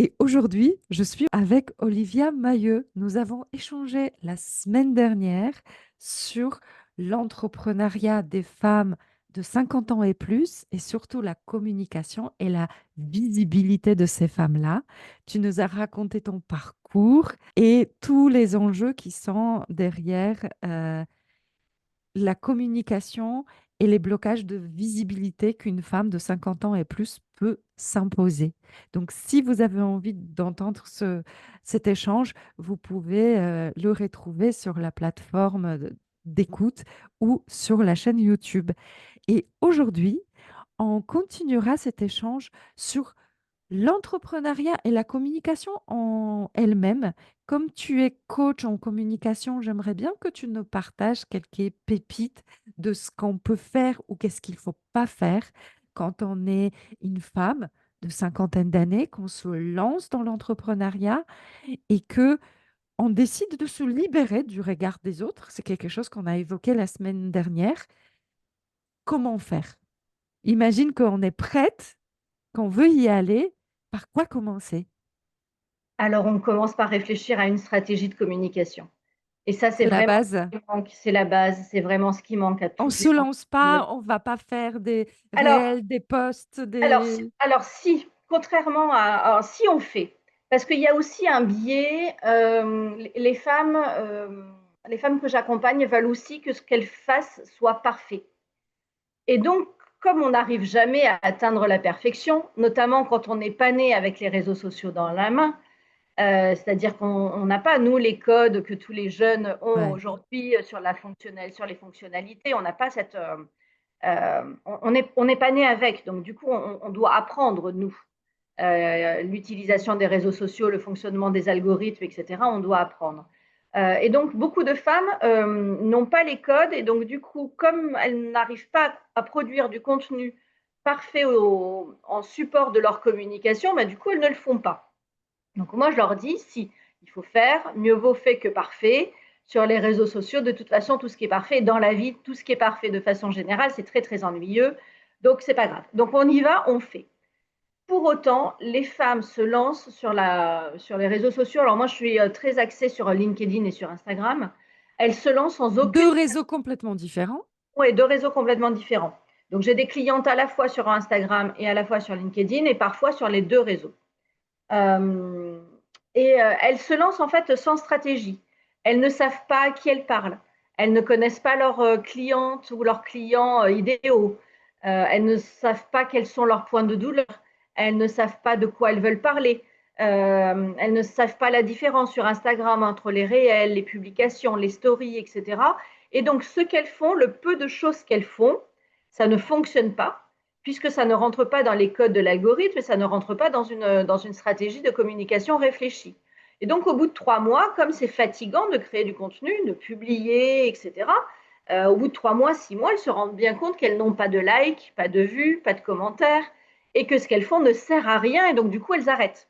Et aujourd'hui, je suis avec Olivia Mailleux. Nous avons échangé la semaine dernière sur l'entrepreneuriat des femmes de 50 ans et plus et surtout la communication et la visibilité de ces femmes-là. Tu nous as raconté ton parcours et tous les enjeux qui sont derrière la communication et les blocages de visibilité qu'une femme de 50 ans et plus peut s'imposer. Donc, si vous avez envie d'entendre cet échange, vous pouvez le retrouver sur la plateforme d'écoute ou sur la chaîne YouTube. Et aujourd'hui, on continuera cet échange sur l'entrepreneuriat et la communication en elle-même. Comme tu es coach en communication, j'aimerais bien que tu nous partages quelques pépites de ce qu'on peut faire ou qu'est-ce qu'il ne faut pas faire quand on est une femme de cinquantaine d'années, qu'on se lance dans l'entrepreneuriat et que on décide de se libérer du regard des autres. C'est quelque chose qu'on a évoqué la semaine dernière. Comment faire? Imagine qu'on est prête, qu'on veut y aller. Par quoi commencer? Alors, on commence par réfléchir à une stratégie de communication. Et ça, c'est C'est la vraiment base. ce qui manque, c'est la base, c'est vraiment ce qui manque à On toutes les se lance entrepreneuses. pas, on va pas faire des Alors, réels, des posts, alors, si, des... alors si, contrairement si on fait, parce qu'il y a aussi un biais, les femmes que j'accompagne veulent aussi que ce qu'elles fassent soit parfait. Et donc, comme on n'arrive jamais à atteindre la perfection, notamment quand on n'est pas né avec les réseaux sociaux dans la main, c'est-à-dire qu'on n'a pas, nous, les codes que tous les jeunes ont Ouais, aujourd'hui sur les fonctionnalités. On n'a pas on n'est pas né avec. Donc, du coup, on doit apprendre, nous, l'utilisation des réseaux sociaux, le fonctionnement des algorithmes, etc. On doit apprendre. Et donc, beaucoup de femmes n'ont pas les codes. Et donc, du coup, comme elles n'arrivent pas à produire du contenu parfait en support de leur communication, bah, du coup, elles ne le font pas. Donc moi, je leur dis, si, il faut faire, mieux vaut fait que parfait. Sur les réseaux sociaux, de toute façon, tout ce qui est parfait, dans la vie, tout ce qui est parfait de façon générale, c'est très, très ennuyeux. Donc, c'est pas grave. Donc, on y va, on fait. Pour autant, les femmes se lancent sur les réseaux sociaux. Alors, moi, je suis très axée sur LinkedIn et sur Instagram. Elles se lancent sans deux aucune. réseaux complètement différents. Oui, deux réseaux complètement différents. Donc, j'ai des clientes à la fois sur Instagram et à la fois sur LinkedIn et parfois sur les deux réseaux. Euh, elles se lancent en fait sans stratégie. Elles ne savent pas à qui elles parlent. Elles ne connaissent pas leurs clientes ou leurs clients idéaux. Elles ne savent pas quels sont leurs points de douleur. Elles ne savent pas de quoi elles veulent parler. Elles ne savent pas la différence sur Instagram entre les réels, les publications, les stories, etc. Et donc, ce qu'elles font, le peu de choses qu'elles font, ça ne fonctionne pas puisque ça ne rentre pas dans les codes de l'algorithme et ça ne rentre pas dans une stratégie de communication réfléchie. Et donc, au bout de 3 mois, comme c'est fatigant de créer du contenu, de publier, etc., au bout de 3 mois, 6 mois, elles se rendent bien compte qu'elles n'ont pas de likes, pas de vues, pas de commentaires, et que ce qu'elles font ne sert à rien, et donc du coup, elles arrêtent.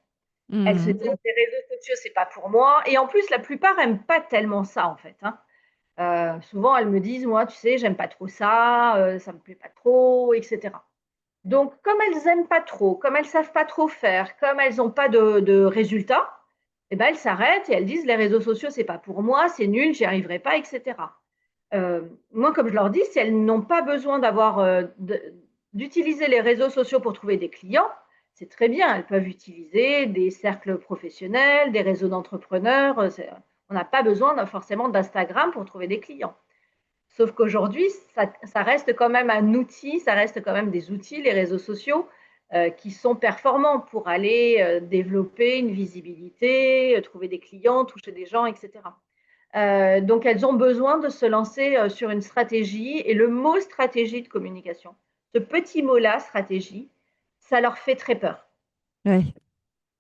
Elles se Mhm. disent, les réseaux sociaux, c'est pas pour moi, et en plus, la plupart n'aiment pas tellement ça, en fait. Hein. Souvent, elles me disent, moi, tu sais, j'aime pas trop ça, ça me plaît pas trop, etc. Donc, comme elles n'aiment pas trop, comme elles ne savent pas trop faire, comme elles n'ont pas de résultats, eh ben, elles s'arrêtent et elles disent les réseaux sociaux, c'est pas pour moi, c'est nul, j'y arriverai pas, etc. Moi, comme je leur dis, si elles n'ont pas besoin d'utiliser les réseaux sociaux pour trouver des clients, c'est très bien. Elles peuvent utiliser des cercles professionnels, des réseaux d'entrepreneurs. On n'a pas besoin forcément d'Instagram pour trouver des clients. Sauf qu'aujourd'hui, ça reste quand même un outil, ça reste quand même des outils, les réseaux sociaux, qui sont performants pour aller développer une visibilité, trouver des clients, toucher des gens, etc. Donc, elles ont besoin de se lancer sur une stratégie. Et le mot stratégie de communication, ce petit mot-là, stratégie, ça leur fait très peur. Ouais.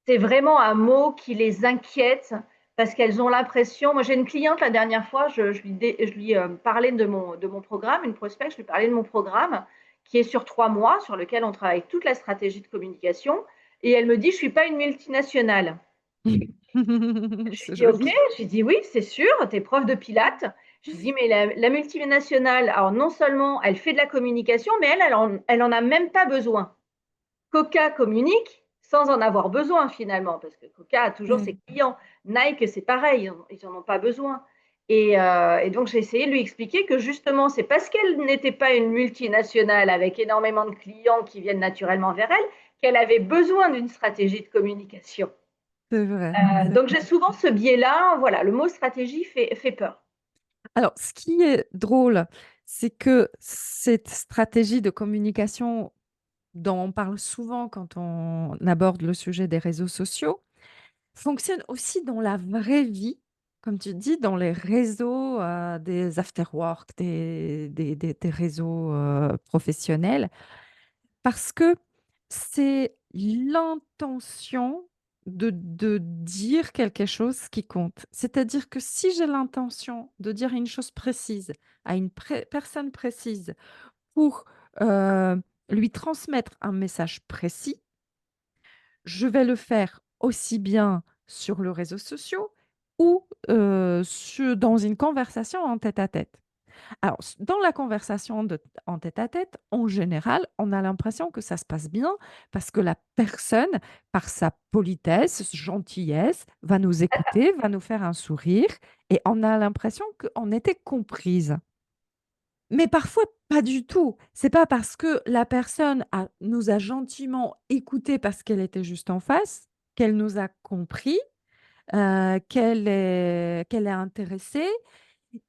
C'est vraiment un mot qui les inquiète parce qu'elles ont l'impression. Moi, j'ai une cliente la dernière fois, je lui parlais de mon programme, une prospect, je lui parlais de mon programme qui est sur 3 mois, sur lequel on travaille toute la stratégie de communication. Et elle me dit, je ne suis pas une multinationale. Je lui C'est dis, OK, joli. je lui dis, oui, c'est sûr, tu es prof de Pilates. Je lui dis, mais la multinationale, alors non seulement elle fait de la communication, mais elle en a même pas besoin. Coca communique, sans en avoir besoin finalement, parce que Coca a toujours ses Oui, clients. Nike, c'est pareil, ils en ont pas besoin. Et donc j'ai essayé de lui expliquer que justement, c'est parce qu'elle n'était pas une multinationale avec énormément de clients qui viennent naturellement vers elle, qu'elle avait besoin d'une stratégie de communication. c'est vrai, c'est Donc j'ai vrai. souvent ce biais-là, voilà, le mot stratégie fait peur. Alors, ce qui est drôle, c'est que cette stratégie de communication dont on parle souvent quand on aborde le sujet des réseaux sociaux, fonctionne aussi dans la vraie vie, comme tu dis, dans les réseaux des after-work, des réseaux professionnels, parce que c'est l'intention de dire quelque chose qui compte. C'est-à-dire que si j'ai l'intention de dire une chose précise à une personne précise pour lui transmettre un message précis, je vais le faire aussi bien sur le réseau social ou dans une conversation en tête-à-tête. Alors, dans la conversation en tête-à-tête, en général, on a l'impression que ça se passe bien parce que la personne, par sa politesse, gentillesse, va nous écouter, va nous faire un sourire et on a l'impression qu'on était comprise. Mais parfois, pas du tout. C'est pas parce que la personne nous a gentiment écouté parce qu'elle était juste en face, qu'elle nous a compris, qu'elle est intéressée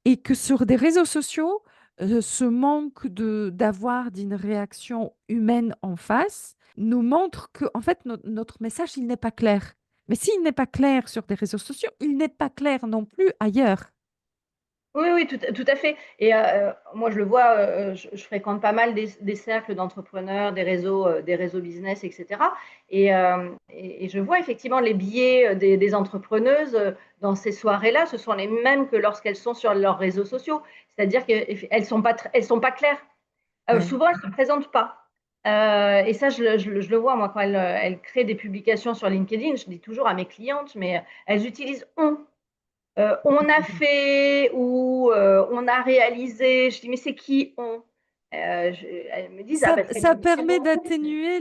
et que sur des réseaux sociaux, ce manque d'avoir d'une réaction humaine en face nous montre que en fait, notre message, il n'est pas clair. Mais s'il n'est pas clair sur des réseaux sociaux, il n'est pas clair non plus ailleurs. Oui, oui, tout à fait. Et moi, je le vois, je fréquente pas mal des cercles d'entrepreneurs, des réseaux business, etc. Et je vois effectivement les biais des entrepreneuses dans ces soirées-là. Ce sont les mêmes que lorsqu'elles sont sur leurs réseaux sociaux. C'est-à-dire qu'elles elles sont pas claires. Ouais. Souvent, elles ne se présentent pas. Et ça, je le vois, moi, quand elles créent des publications sur LinkedIn, je dis toujours à mes clientes, mais elles utilisent on. On a fait ou on a réalisé. Je dis, mais c'est qui on? Elles me disent, ah ben Ça c'est permet mon groupe. d'atténuer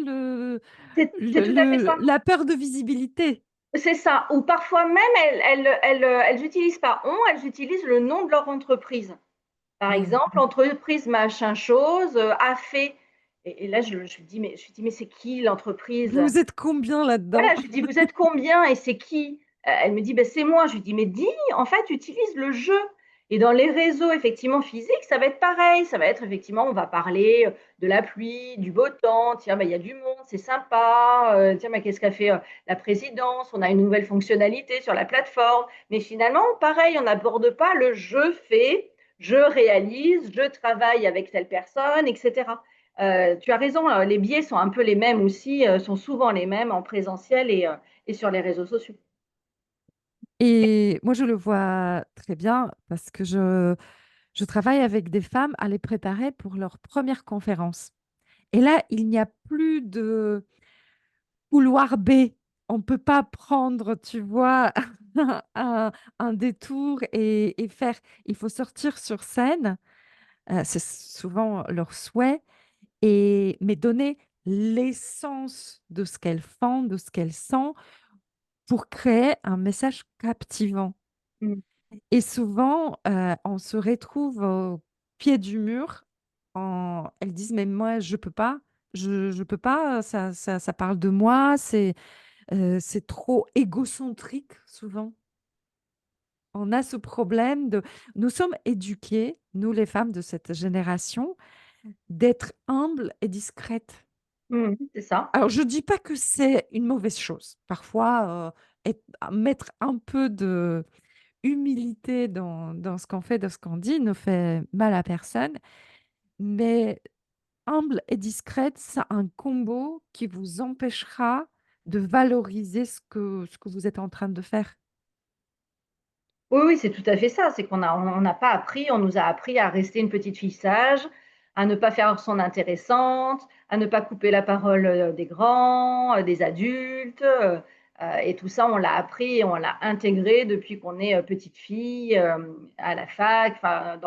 C'est tout à fait ça. la peur de visibilité. C'est ça. Ou parfois même, elles utilisent pas on, elles utilisent le nom de leur entreprise. Par Ouais. exemple, entreprise machin chose a fait. Et là, je lui dis, mais c'est qui l'entreprise? Vous êtes combien là-dedans? Voilà, je lui dis: «Vous êtes combien et c'est qui?» Elle me dit: «Beh, c'est moi». Je lui dis: «Mais dis, en fait, utilise le «je» et dans les réseaux effectivement physiques, ça va être pareil. Ça va être effectivement, on va parler, de la pluie, du beau temps. Tiens, bah, il y a du monde, c'est sympa, tiens, bah, qu'est-ce qu'a fait, la présidence? On a une nouvelle fonctionnalité sur la plateforme. Mais finalement, pareil, on n'aborde pas le «je fais», «je réalise», «je travaille avec telle personne» et cetera. Tu as raison, les biais sont un peu les mêmes aussi, sont souvent les mêmes en présentiel et sur les réseaux sociaux. Et moi, je le vois très bien parce que je travaille avec des femmes à les préparer pour leur première conférence. Et là, il n'y a plus de couloir B. On ne peut pas prendre, tu vois, un, un détour et faire. Il faut sortir sur scène. C'est souvent leur souhait. Mais donner l'essence de ce qu'elles font, de ce qu'elles sont, pour créer un message captivant. Mmh. Et souvent, on se retrouve au pied du mur. Elles disent: «Mais moi, je peux pas, je peux pas, ça parle de moi, c'est trop égocentrique», souvent. On a ce problème de nous sommes éduquées, nous les femmes de cette génération, d'être humbles et discrètes. Mmh. C'est ça. Alors je dis pas que c'est une mauvaise chose. Parfois, mettre un peu de humilité dans ce qu'on fait, dans ce qu'on dit, ne fait mal à personne. Mais humble et discrète, c'est un combo qui vous empêchera de valoriser ce que vous êtes en train de faire. Oui, oui, c'est tout à fait ça. C'est on n'a pas appris, on nous a appris à rester une petite fille sage, à ne pas faire son intéressante, à ne pas couper la parole, des grands, des adultes. Et tout ça, on l'a appris et on l'a intégré depuis qu'on est petite fille, à la fac, enfin,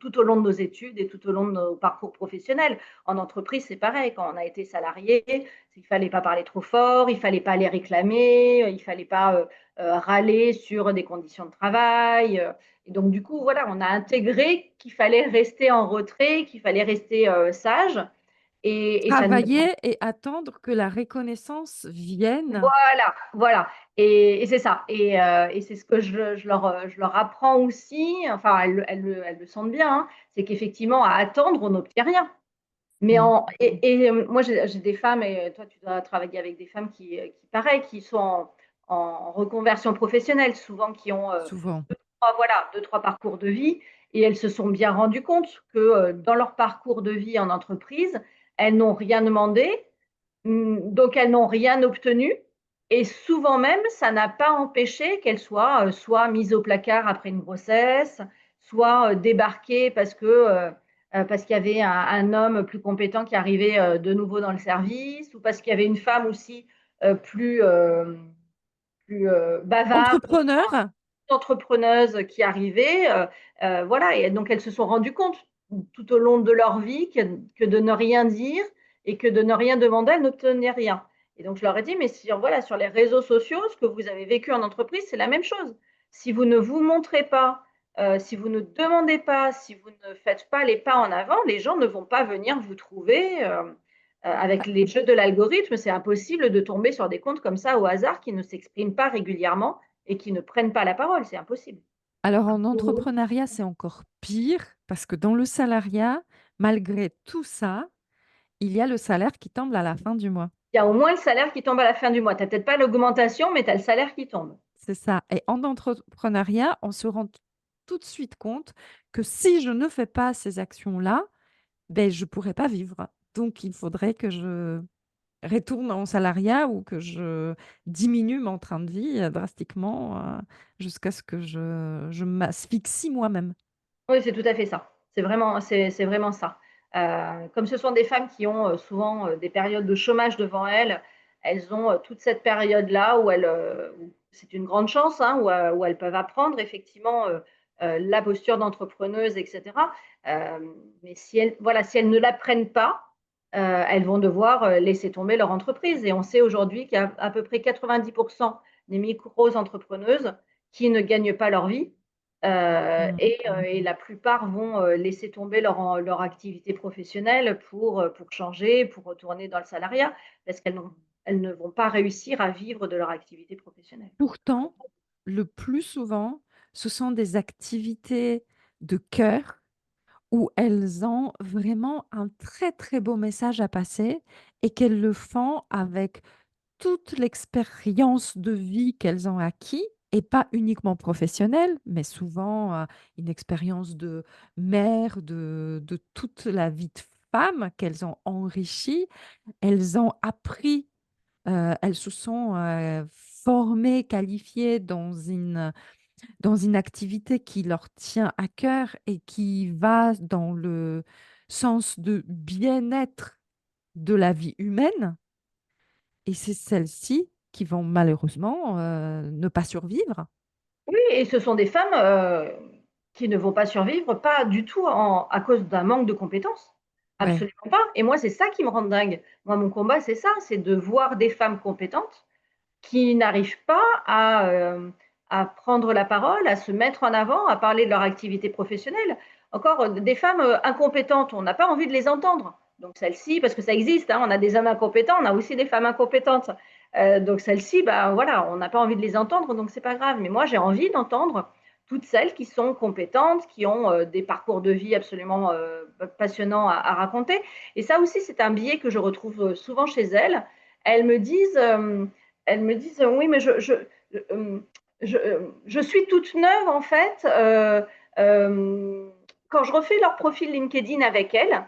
tout au long de nos études et tout au long de nos parcours professionnels. En entreprise, c'est pareil. Quand on a été salarié, il fallait pas parler trop fort, il fallait pas les réclamer, il fallait pas râler sur des conditions de travail. Et donc, du coup, voilà, on a intégré qu'il fallait rester en retrait, qu'il fallait rester sage. Et ça ne Travailler et attendre que la reconnaissance vienne. Voilà, voilà. Et c'est ça. Et c'est ce que je leur apprends aussi. Enfin, elles le sentent bien, hein. C'est qu'effectivement, à attendre, on n'obtient rien. Mais Mmh. moi, j'ai des femmes, et toi, tu dois travailler avec des femmes pareil, qui sont en reconversion professionnelle, souvent qui ont Souvent. voilà, deux, trois parcours de vie. Et elles se sont bien rendues compte que dans leur parcours de vie en entreprise, elles n'ont rien demandé, donc elles n'ont rien obtenu. Et souvent même, ça n'a pas empêché qu'elles soient soit mises au placard après une grossesse, soit débarquées parce qu'il y avait un homme plus compétent qui arrivait de nouveau dans le service, ou parce qu'il y avait une femme aussi plus, bavarde, Entrepreneur? entrepreneuse qui arrivait. Voilà, et donc elles se sont rendues compte tout au long de leur vie que de ne rien dire et que de ne rien demander, elles n'obtenaient rien. Et donc je leur ai dit, mais voilà, sur les réseaux sociaux, ce que vous avez vécu en entreprise, c'est la même chose. Si vous ne vous montrez pas, si vous ne demandez pas, si vous ne faites pas les pas en avant, les gens ne vont pas venir vous trouver. Avec les jeux de l'algorithme, c'est impossible de tomber sur des comptes comme ça au hasard qui ne s'expriment pas régulièrement et qui ne prennent pas la parole, c'est impossible. Alors en entrepreneuriat, c'est encore pire parce que dans le salariat, malgré tout ça, il y a le salaire qui tombe à la fin du mois. Il y a au moins le salaire qui tombe à la fin du mois. Tu as peut-être pas l'augmentation, mais tu as le salaire qui tombe. C'est ça. Et en entrepreneuriat, on se rend tout de suite compte que si je ne fais pas ces actions-là, ben, je ne pourrais pas vivre. Donc, il faudrait que je retourne en salariat ou que je diminue mon train de vie drastiquement jusqu'à ce que je m'asphyxie moi-même. Oui, c'est tout à fait ça. C'est vraiment ça. Comme ce sont des femmes qui ont souvent des périodes de chômage devant elles, elles ont toute cette période-là où c'est une grande chance, hein, où elles peuvent apprendre effectivement la posture d'entrepreneuse, etc. Euh, mais voilà, si elles ne l'apprennent pas, elles vont devoir laisser tomber leur entreprise. Et on sait aujourd'hui qu'il y a à peu près 90% des micro-entrepreneuses qui ne gagnent pas leur vie, Mm. et la plupart vont laisser tomber leur activité professionnelle pour changer, pour retourner dans le salariat, parce elles ne vont pas réussir à vivre de leur activité professionnelle. Pourtant, le plus souvent, ce sont des activités de cœur où elles ont vraiment un très très beau message à passer et qu'elles le font avec toute l'expérience de vie qu'elles ont acquis et pas uniquement professionnelle, mais souvent une expérience de mère, de toute la vie de femme qu'elles ont enrichie. Elles ont appris, elles se sont formées, qualifiées dans une activité qui leur tient à cœur et qui va dans le sens de bien-être de la vie humaine. Et c'est celles-ci qui vont malheureusement ne pas survivre. Oui, et ce sont des femmes qui ne vont pas survivre, pas du tout à cause d'un manque de compétences. Ouais. Absolument pas. Et moi, c'est ça qui me rend dingue. Moi, mon combat, c'est ça, c'est de voir des femmes compétentes qui n'arrivent pas à prendre la parole, à se mettre en avant, à parler de leur activité professionnelle. Encore des femmes incompétentes, on n'a pas envie de les entendre. Donc celles-ci, parce que ça existe, hein, on a des hommes incompétents, on a aussi des femmes incompétentes. Donc celles-ci, bah, voilà, on n'a pas envie de les entendre, donc c'est pas grave. Mais moi, j'ai envie d'entendre toutes celles qui sont compétentes, qui ont des parcours de vie absolument passionnants à raconter. Et ça aussi, c'est un biais que je retrouve souvent chez elles. Elles me disent, elles me disent oui, mais euh, je suis toute neuve en fait. Quand je refais leur profil LinkedIn avec elles,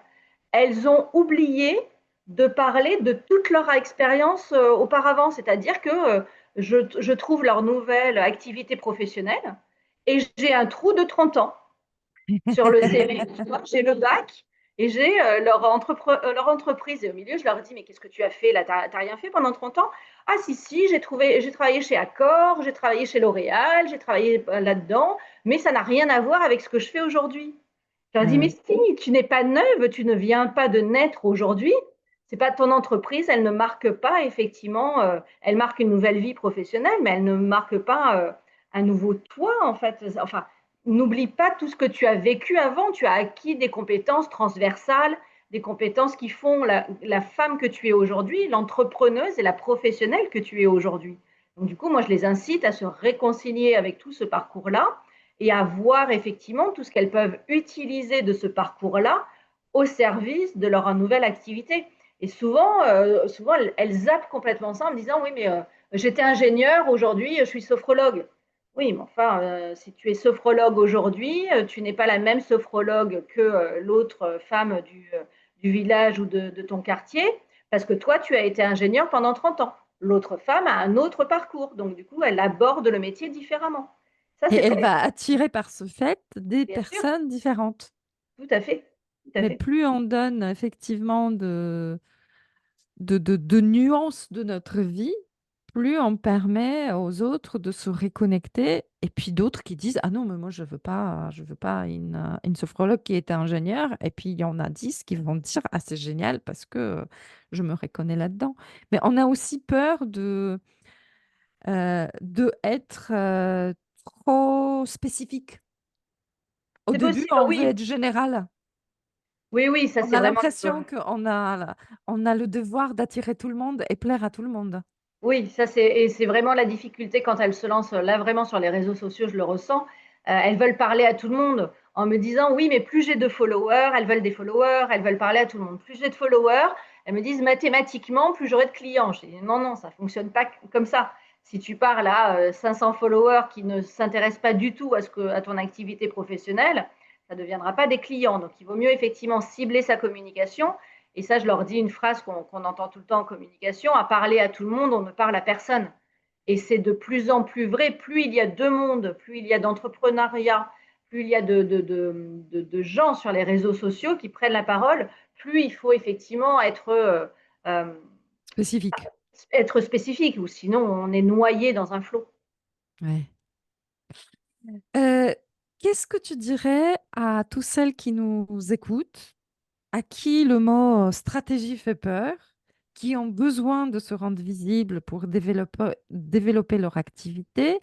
elles ont oublié de parler de toute leur expérience auparavant. C'est-à-dire que je trouve leur nouvelle activité professionnelle et j'ai un trou de 30 ans sur le CV. J'ai le bac et j'ai leur entreprise. Et au milieu, je leur dis, mais qu'est-ce que tu as fait là? Tu n'as rien fait pendant 30 ans? Ah si, si, j'ai travaillé chez Accor, j'ai travaillé chez L'Oréal, j'ai travaillé là-dedans, mais ça n'a rien à voir avec ce que je fais aujourd'hui. Je leur dis, mais Ouais. si, tu n'es pas neuve, tu ne viens pas de naître aujourd'hui. C'est pas ton entreprise, elle ne marque pas effectivement, elle marque une nouvelle vie professionnelle, mais elle ne marque pas un nouveau toi en fait. Enfin, n'oublie pas tout ce que tu as vécu avant. Tu as acquis des compétences transversales, des compétences qui font la femme que tu es aujourd'hui, l'entrepreneuse et la professionnelle que tu es aujourd'hui. Donc du coup, moi, je les incite à se réconcilier avec tout ce parcours-là et à voir effectivement tout ce qu'elles peuvent utiliser de ce parcours-là au service de leur nouvelle activité. Et souvent elles zappent complètement ça en me disant oui, mais j'étais ingénieure, aujourd'hui je suis sophrologue. Oui, mais enfin, si tu es sophrologue aujourd'hui, tu n'es pas la même sophrologue que l'autre femme du village ou de ton quartier, parce que toi, tu as été ingénieur pendant 30 ans. L'autre femme a un autre parcours, donc du coup, elle aborde le métier différemment. Ça, Et c'est elle très va attirer par ce fait des bien sûr, personnes différentes. tout à fait, tout à Mais fait. plus on donne effectivement de nuances de notre vie, plus on permet aux autres de se reconnecter. Et puis d'autres qui disent, ah non, mais moi, je veux pas une sophrologue qui est ingénieure. Et puis il y en a 10 qui vont dire, ah, c'est génial parce que je me reconnais là-dedans. Mais on a aussi peur de être trop spécifique. Au C'est début, possible, on veut oui. être général. Oui, oui, ça On c'est a vraiment l'impression on a le devoir d'attirer tout le monde et plaire à tout le monde. oui, ça c'est vraiment la difficulté quand elles se lancent là vraiment sur les réseaux sociaux, je le ressens. Elles veulent parler à tout le monde en me disant: «Oui, mais plus j'ai de followers», elles veulent des followers, elles veulent parler à tout le monde. Plus j'ai de followers, elles me disent: «Mathématiquement, plus j'aurai de clients». Je dis: «Non, non, ça fonctionne pas comme ça. Si tu parles à 500 followers qui ne s'intéressent pas du tout à ton activité professionnelle, ça ne deviendra pas des clients». Donc il vaut mieux effectivement cibler sa communication et ça, je leur dis une phrase qu'on entend tout le temps en communication, à parler à tout le monde, on ne parle à personne. Et c'est de plus en plus vrai, plus il y a de monde, plus il y a d'entrepreneuriat, plus il y a de gens sur les réseaux sociaux qui prennent la parole, plus il faut effectivement euh, Spécifique. être spécifique, ou sinon on est noyé dans un flot. Ouais. Euh, Qu'est-ce que tu dirais à tous celles qui nous écoutent, à qui le mot stratégie fait peur, qui ont besoin de se rendre visibles pour développer leur activité?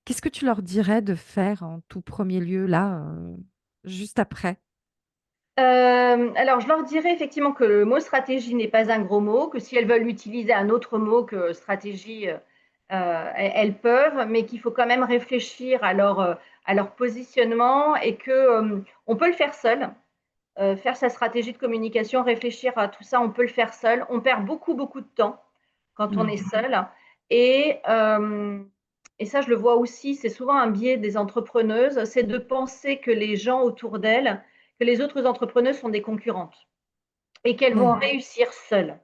Qu'est-ce que tu leur dirais de faire en tout premier lieu, là, juste après? Alors, je leur dirais effectivement que le mot stratégie n'est pas un gros mot, que si elles veulent utiliser un autre mot que stratégie, elles peuvent, mais qu'il faut quand même réfléchir à leur positionnement et que on peut le faire seul. Faire sa stratégie de communication, réfléchir à tout ça, on peut le faire seul. On perd beaucoup, beaucoup de temps quand on est Mm. seul. Et, euh, et ça, je le vois aussi, c'est souvent un biais des entrepreneuses, c'est de penser que les gens autour d'elles, que les autres entrepreneuses sont des concurrentes et qu'elles vont Ouais. réussir seules.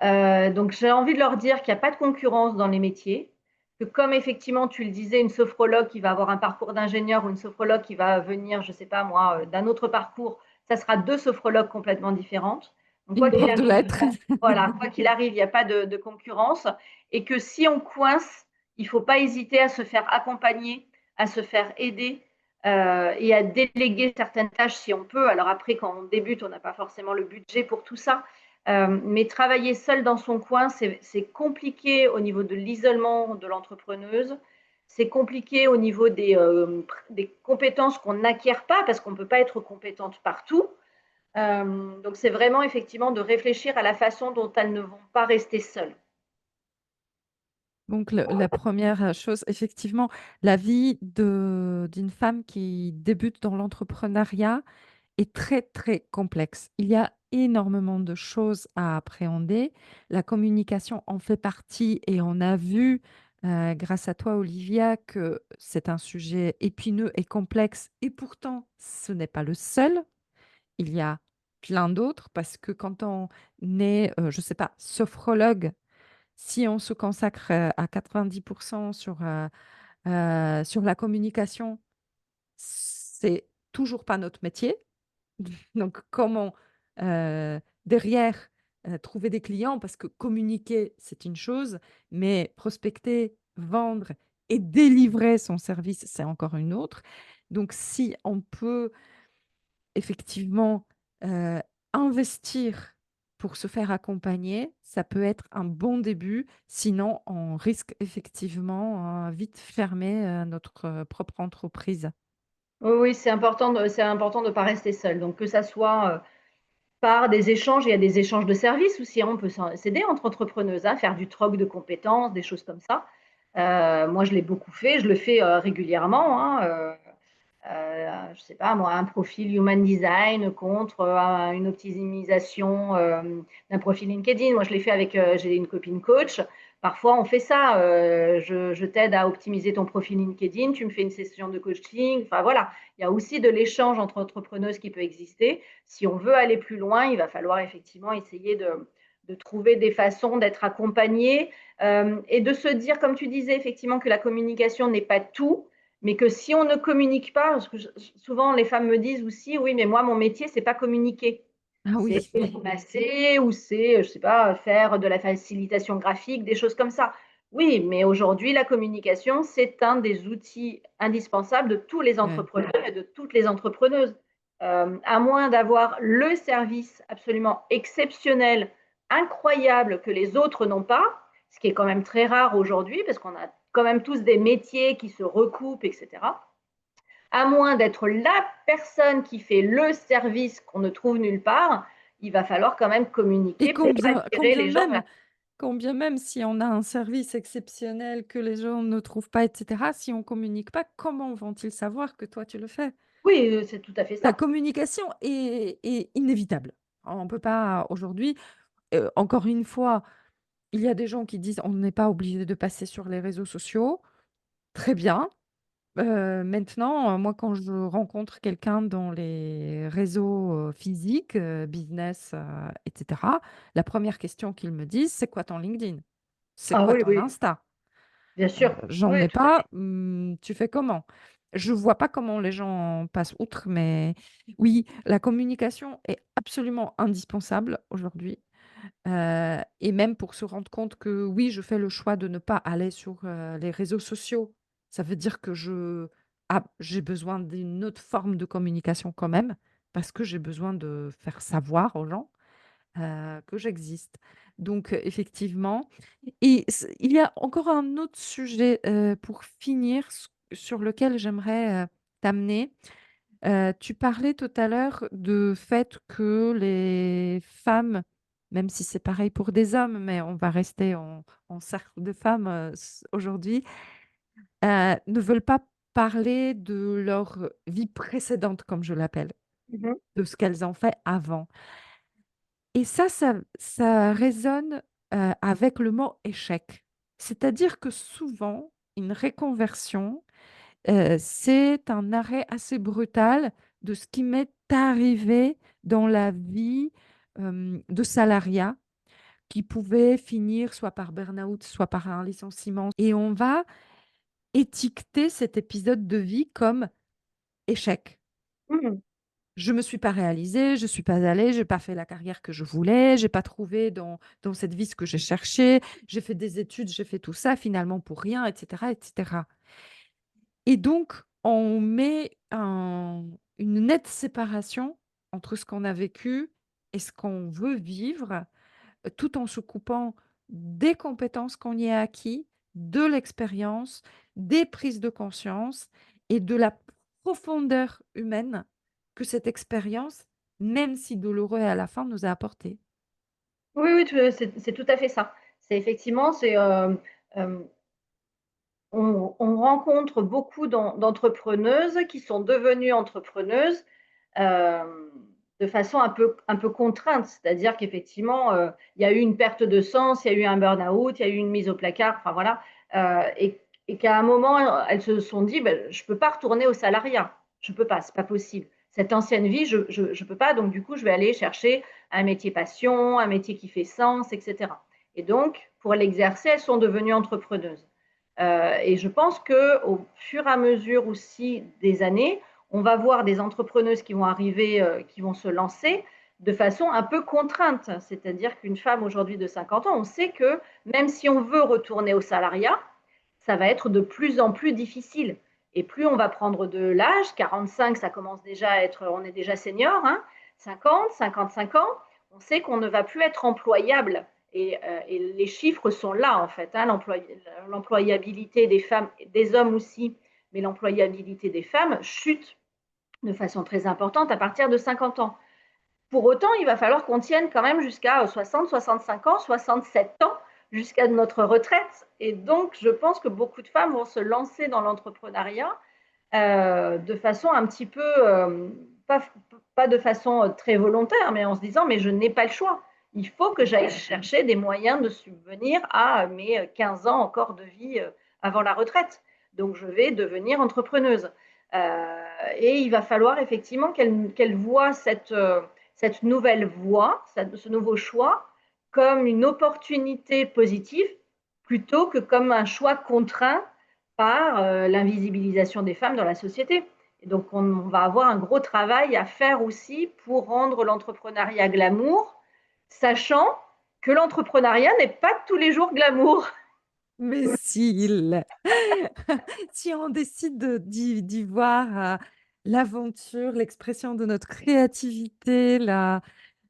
Donc j'ai envie de leur dire qu'il n'y a pas de concurrence dans les métiers, que comme effectivement tu le disais, une sophrologue qui va avoir un parcours d'ingénieur ou une sophrologue qui va venir, je ne sais pas moi, d'un autre parcours, ça sera deux sophrologues complètement différentes. Donc quoi Une qu'il prof de arrive, lettres. voilà, quoi qu'il arrive, il n'y a pas de concurrence et que si on coince, il ne faut pas hésiter à se faire accompagner, à se faire aider et à déléguer certaines tâches si on peut. Alors après, quand on débute, on n'a pas forcément le budget pour tout ça, mais travailler seul dans son coin, c'est compliqué au niveau de l'isolement de l'entrepreneuse. C'est compliqué au niveau des compétences qu'on n'acquiert pas parce qu'on ne peut pas être compétente partout. Donc c'est vraiment effectivement de réfléchir à la façon dont elles ne vont pas rester seules. Donc, la première chose, effectivement, la vie d'une femme qui débute dans l'entrepreneuriat est très, très complexe. Il y a énormément de choses à appréhender. La communication en fait partie et on a vu, grâce à toi, Olivia, que c'est un sujet épineux et complexe et pourtant, ce n'est pas le seul. Il y a plein d'autres parce que quand on est, je ne sais pas, sophrologue, si on se consacre à 90% sur la communication, c'est toujours pas notre métier. Donc, comment derrière trouver des clients parce que communiquer, c'est une chose, mais prospecter, vendre et délivrer son service, c'est encore une autre. Donc si on peut effectivement, investir pour se faire accompagner, ça peut être un bon début. Sinon, on risque effectivement, vite fermer, notre, propre entreprise. Oui, oui, c'est important de pas rester seul. Donc que ça soit, par des échanges, il y a des échanges de services aussi, hein, on peut s'aider entre entrepreneuses, hein, faire du troc de compétences, des choses comme ça. Moi, je l'ai beaucoup fait, je le fais, régulièrement, hein, je sais pas moi, un profil human design contre une optimisation d'un profil LinkedIn. Moi, je l'ai fait avec, j'ai une copine coach. Parfois, on fait ça. Je t'aide à optimiser ton profil LinkedIn, tu me fais une session de coaching. Enfin voilà, il y a aussi de l'échange entre entrepreneuses qui peut exister. Si on veut aller plus loin, il va falloir effectivement essayer de trouver des façons d'être accompagné et de se dire, comme tu disais, effectivement, que la communication n'est pas tout, mais que si on ne communique pas, parce que souvent les femmes me disent aussi, oui, mais moi, mon métier, c'est pas communiquer. Ah C'est oui, masser ou c'est, je sais pas, faire de la facilitation graphique, des choses comme ça. Oui, mais aujourd'hui, la communication, c'est un des outils indispensables de tous les ouais. entrepreneurs et de toutes les entrepreneuses. À moins d'avoir le service absolument exceptionnel, incroyable que les autres n'ont pas, ce qui est quand même très rare aujourd'hui parce qu'on a quand même tous des métiers qui se recoupent, etc. À moins d'être la personne qui fait le service qu'on ne trouve nulle part, il va falloir quand même Et communiquer pour combien attirer les gens vers. combien même si on a un service exceptionnel que les gens ne trouvent pas et cetera, si on communique pas, comment vont-ils savoir que toi tu le fais? Oui, c'est tout à fait La ça. communication est inévitable. On peut pas aujourd'hui, encore une fois, il y a des gens qui disent: «On n'est pas obligé de passer sur les réseaux sociaux». Très bien. Maintenant, moi, quand je rencontre quelqu'un dans les réseaux, physiques, business, et cetera, la première question qu'ils me disent: «C'est quoi ton LinkedIn? C'est Ah quoi oui, ton oui, Insta?» bien sûr. J'en Oui, ai tout à pas, fait. tu fais comment? Je vois pas comment les gens passent outre, mais oui, la communication est absolument indispensable aujourd'hui. Et même pour se rendre compte que oui, je fais le choix de ne pas aller sur, les réseaux sociaux. Ça veut dire que j'ai besoin d'une autre forme de communication quand même, parce que j'ai besoin de faire savoir aux gens, que j'existe. Donc, effectivement et il y a encore un autre sujet, pour finir sur lequel j'aimerais, t'amener. Tu parlais tout à l'heure de fait que les femmes, même si c'est pareil pour des hommes, mais on va rester en cercle de femmes, aujourd'hui, ne veulent pas parler de leur vie précédente, comme je l'appelle, Mmh. de ce qu'elles ont fait avant. Et ça résonne, avec le mot échec. C'est-à-dire que souvent, une reconversion, c'est un arrêt assez brutal de ce qui m'est arrivé dans la vie, de salariat qui pouvait finir soit par burn-out, soit par un licenciement et on va étiqueter cet épisode de vie comme échec. Mmh. Je me suis pas réalisée, je suis pas allée, j'ai pas fait la carrière que je voulais, j'ai pas trouvé dans cette vie ce que j'ai cherché, j'ai fait des études, j'ai fait tout ça finalement pour rien et cetera et cetera. Et donc, on met une nette séparation entre ce qu'on a vécu et ce qu'on veut vivre, tout en se coupant des compétences qu'on y a acquis, de l'expérience, des prises de conscience et de la profondeur humaine que cette expérience, même si douloureuse à la fin, nous a apporté. Oui, oui, c'est tout à fait ça. C'est effectivement, hem, on rencontre beaucoup d'entrepreneuses qui sont devenues entrepreneuses, hem, de façon un peu contrainte. C'est-à-dire qu'effectivement, il y a eu une perte de sens, il y a eu un burn-out, il y a eu une mise au placard, enfin voilà, et qu'à un moment, elles se sont dit: «Beh, je peux pas retourner au salariat. Je peux pas, c'est pas possible. Cette ancienne vie, je peux pas, donc du coup, je vais aller chercher un métier passion, un métier qui fait sens et cetera», et donc pour l'exercer, elles sont devenues entrepreneuses. Et je pense qu'au fur et à mesure aussi des années, on va voir des entrepreneuses qui vont arriver, qui vont se lancer, de façon un peu contrainte. C'est-à-dire qu'une femme aujourd'hui de 50 ans, on sait que même si on veut retourner au salariat, ça va être de plus en plus difficile. Et plus on va prendre de l'âge, 45, ça commence déjà à être, on est déjà senior, hein, 50, 55 ans, on sait qu'on ne va plus être employable. Et les chiffres sont là, en fait. Hein, l'employabilité des femmes, des hommes aussi, mais l'employabilité des femmes chute de façon très importante à partir de 50 ans. Pour autant, il va falloir qu'on tienne quand même jusqu'à 60, 65 ans, 67 ans, jusqu'à notre retraite. Et donc, je pense que beaucoup de femmes vont se lancer dans l'entrepreneuriat de façon un petit peu, pas, pas de façon très volontaire, mais en se disant, mais je n'ai pas le choix. Il faut que j'aille chercher des moyens de subvenir à mes 15 ans encore de vie avant la retraite. Donc, je vais devenir entrepreneuse. Et il va falloir effectivement qu'elle voie cette nouvelle voie, ce nouveau choix, comme une opportunité positive plutôt que comme un choix contraint par l'invisibilisation des femmes dans la société. Et donc, on va avoir un gros travail à faire aussi pour rendre l'entrepreneuriat glamour, sachant que l'entrepreneuriat n'est pas tous les jours glamour. Mais s'il si on décide d'y voir, l'aventure, l'expression de notre créativité,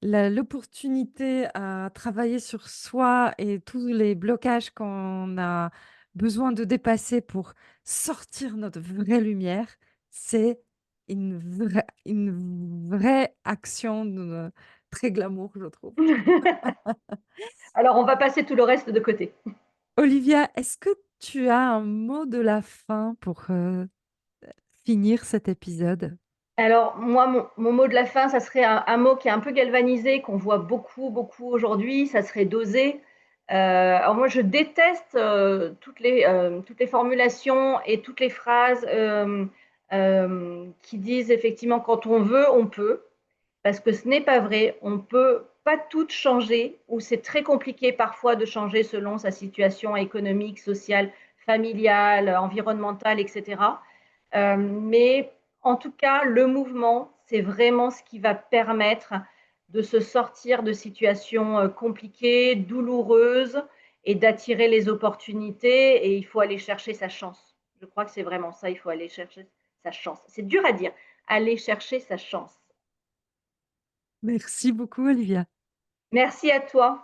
l'opportunité à travailler sur soi et tous les blocages qu'on a besoin de dépasser pour sortir notre vraie lumière, c'est une vraie action très glamour, je trouve. Alors, on va passer tout le reste de côté. Olivia, est-ce que tu as un mot de la fin pour, finir cet épisode? Alors, moi, mon mot de la fin, ça serait un mot qui est un peu galvanisé, qu'on voit beaucoup, beaucoup aujourd'hui, ça serait d'oser. Alors moi, je déteste toutes les formulations et toutes les phrases qui disent effectivement quand on veut, on peut, parce que ce n'est pas vrai. On ne peut pas tout changer, ou c'est très compliqué parfois de changer selon sa situation économique, sociale, familiale, environnementale, etc. Mais en tout cas, le mouvement, c'est vraiment ce qui va permettre de se sortir de situations compliquées, douloureuses et d'attirer les opportunités. Et il faut aller chercher sa chance. Je crois que c'est vraiment ça, il faut aller chercher sa chance. C'est dur à dire, aller chercher sa chance. Merci beaucoup, Olivia. Merci à toi.